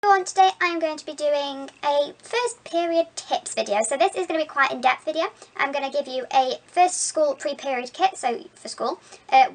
On today I'm going to be doing a first period tips video. So this is going to be quite in-depth video. I'm going to give you a first school pre-period kit, so for school,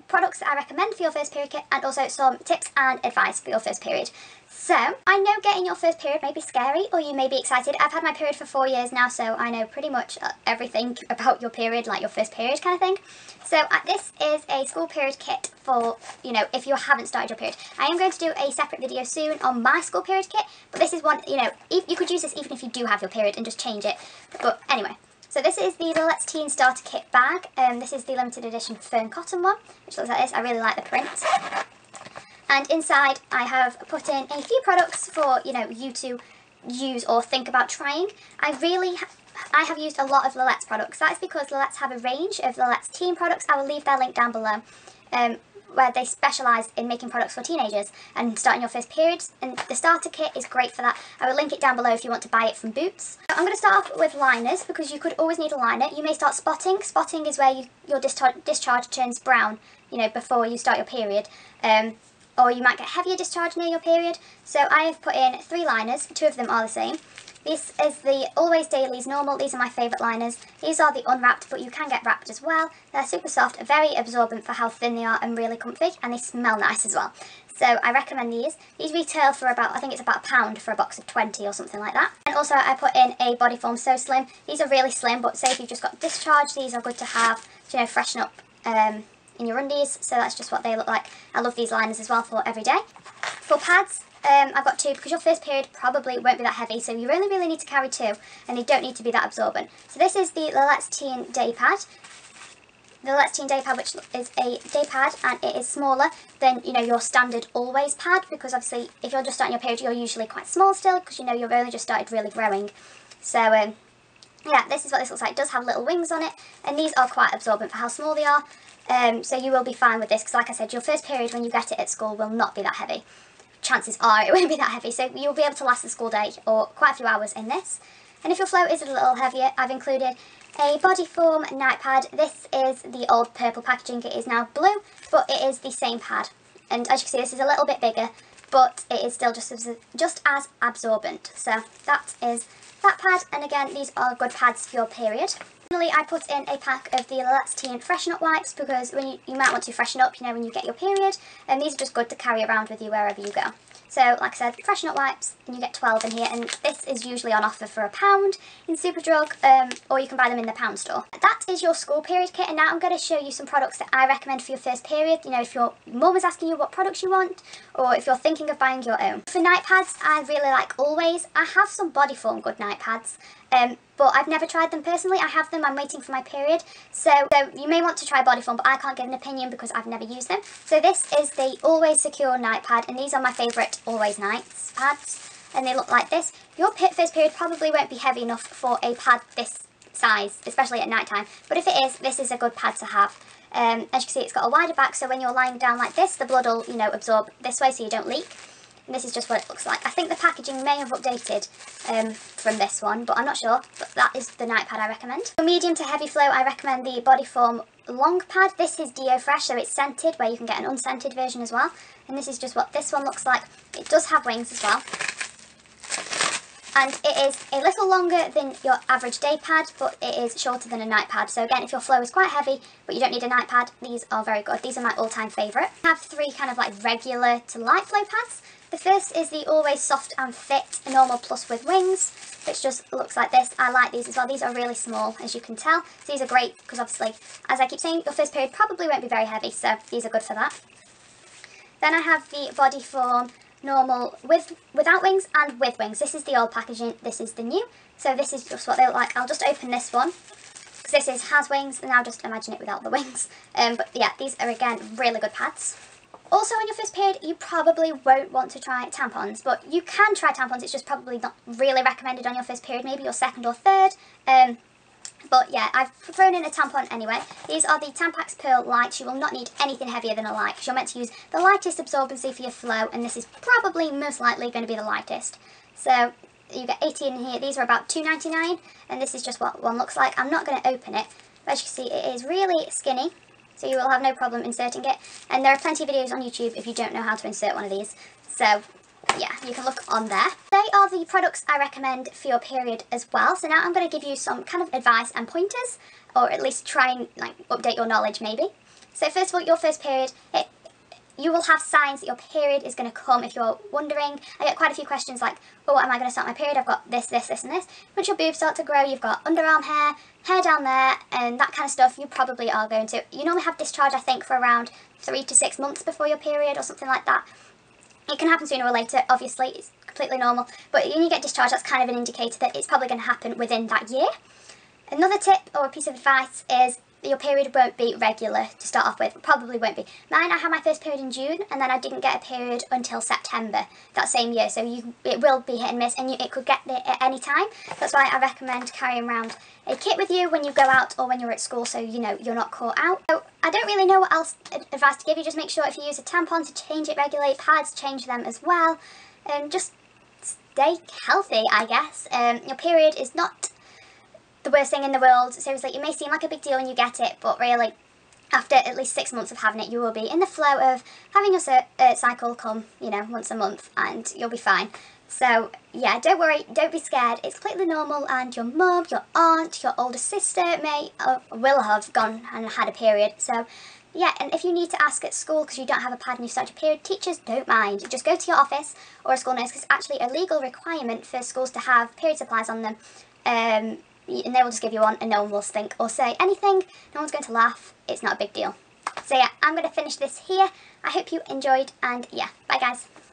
products that I recommend for your first period kit, and also some tips and advice for your first period. So, I know getting your first period may be scary, or you may be excited. I've had my period for 4 years now, so I know pretty much everything about your period, like your first period kind of thing. So, this is a school period kit for, if you haven't started your period. I am going to do a separate video soon on my school period kit, but this is one, you could use this even if you do have your period and just change it. But anyway. So this is the Let's Teen Starter Kit bag. This is the limited edition fern cotton one, which looks like this. I really like the print. And inside I have put in a few products for, you to use or think about trying. I have used a lot of Lillette's products. That is because Lillette's have a range of Lillette's teen products. I will leave their link down below, where they specialise in making products for teenagers and starting your first period. And the starter kit is great for that. I will link it down below if you want to buy it from Boots. So I'm going to start off with liners, because you could always need a liner. You may start spotting. Spotting is where your discharge turns brown, before you start your period. Or you might get heavier discharge near your period. So I have put in 3 liners, 2 of them are the same. This is the Always Dailies Normal, these are my favourite liners. These are the unwrapped, but you can get wrapped as well. They're super soft, very absorbent for how thin they are, and really comfy, and they smell nice as well. So I recommend these. These retail for about, I think it's about £1 for a box of 20 or something like that. And also I put in a Bodyform So Slim. These are really slim, but say if you've just got discharge, these are good to have to, freshen up in your undies, so that's just what they look like. I love these liners as well for every day. For pads, I've got 2 because your first period probably won't be that heavy, so you really need to carry 2, and they don't need to be that absorbent. So this is the Let's Teen Day Pad. The Let's Teen Day Pad, which is a day pad, and it is smaller than, your standard Always pad, because obviously if you're just starting your period, you're usually quite small still, because you've only just started really growing. So yeah, this is what this looks like. It does have little wings on it, and these are quite absorbent for how small they are. So you will be fine with this, because like I said, your first period when you get it at school will not be that heavy. Chances are it won't be that heavy, so you'll be able to last the school day or quite a few hours in this. And if your flow is a little heavier, I've included a Bodyform night pad. This is the old purple packaging, it is now blue, but it is the same pad. And as you can see, this is a little bit bigger, but it is still just as absorbent. So that is that pad, and again, these are good pads for your period. Finally, I put in a pack of the Let's Teen Freshen Up wipes, because when you might want to freshen up, when you get your period, and these are just good to carry around with you wherever you go. So, like I said, Freshen Up wipes, and you get 12 in here, and this is usually on offer for £1 in Superdrug, or you can buy them in the pound store. That is your school period kit, and now I'm going to show you some products that I recommend for your first period. If your mum is asking you what products you want, or if you're thinking of buying your own. For night pads, I really like Always. I have some Bodyform good night pads, but I've never tried them personally. I have them, I'm waiting for my period. So you may want to try Bodyform, but I can't give an opinion because I've never used them. So this is the Always Secure Night Pad, and these are my favourite Always Nights pads. And they look like this. Your first period probably won't be heavy enough for a pad this size, especially at night time. But if it is, this is a good pad to have. As you can see, it's got a wider back, so when you're lying down like this, the blood will, absorb this way so you don't leak. And this is just what it looks like. I think the packaging may have updated from this one, but I'm not sure. But that is the night pad I recommend. For medium to heavy flow, I recommend the Bodyform Long Pad. This is Deo Fresh, so it's scented, where you can get an unscented version as well. And this is just what this one looks like. It does have wings as well. And it is a little longer than your average day pad, but it is shorter than a night pad. So again, if your flow is quite heavy, but you don't need a night pad, these are very good. These are my all-time favourite. I have 3 kind of like regular to light flow pads. The first is the Always Soft and Fit Normal Plus with wings, which just looks like this. I like these as well. These are really small, as you can tell. So these are great because obviously, as I keep saying, your first period probably won't be very heavy, so these are good for that. Then I have the Bodyform Normal without wings and with wings. This is the old packaging, this is the new. So this is just what they look like. I'll just open this one, because this has wings, and now just imagine it without the wings. But yeah, these are again really good pads. Also, in your first period, you probably won't want to try tampons, but you can try tampons. It's just probably not really recommended on your first period, maybe your second or third. But yeah, I've thrown in a tampon anyway. These are the Tampax Pearl Lights. You will not need anything heavier than a light, because you're meant to use the lightest absorbency for your flow, and this is probably most likely going to be the lightest. So you get 18 in here. These are about £2.99, and this is just what one looks like. I'm not going to open it, but as you can see, it is really skinny. So you will have no problem inserting it. And there are plenty of videos on YouTube if you don't know how to insert one of these. So yeah, you can look on there. They are the products I recommend for your period as well. So now I'm going to give you some kind of advice and pointers, or at least try and like update your knowledge maybe. So first of all, your first period, you will have signs that your period is going to come if you're wondering. I get quite a few questions like, oh, am I going to start my period? I've got this, this, this and this. Once your boobs start to grow, you've got underarm hair, hair down there, and that kind of stuff, you probably are going to. You normally have discharge, I think, for around 3 to 6 months before your period or something like that. It can happen sooner or later, obviously, it's completely normal. But when you get discharged, that's kind of an indicator that it's probably going to happen within that year. Another tip or a piece of advice is your period won't be regular to start off with. Probably won't be. Mine, I had my first period in June, and then I didn't get a period until September that same year. So it will be hit and miss, and it could get it at any time. That's why I recommend carrying around a kit with you when you go out or when you're at school, so you know you're not caught out. So I don't really know what else advice to give you. Just make sure if you use a tampon to change it regularly, pads, change them as well. Just stay healthy, I guess. Your period is not the worst thing in the world. Seriously, it may seem like a big deal when you get it, but really, after at least 6 months of having it, you will be in the flow of having your cycle come, you know, once a month, and you'll be fine. So, yeah, don't worry, don't be scared. It's completely normal, and your mum, your aunt, your older sister will have gone and had a period. So, yeah, and if you need to ask at school because you don't have a pad and you start your period, teachers don't mind. Just go to your office or a school nurse, because it's actually a legal requirement for schools to have period supplies on them. And they will just give you one, and no one will think or say anything. No one's going to laugh. It's not a big deal. So yeah, I'm going to finish this here. I hope you enjoyed, and yeah, bye guys.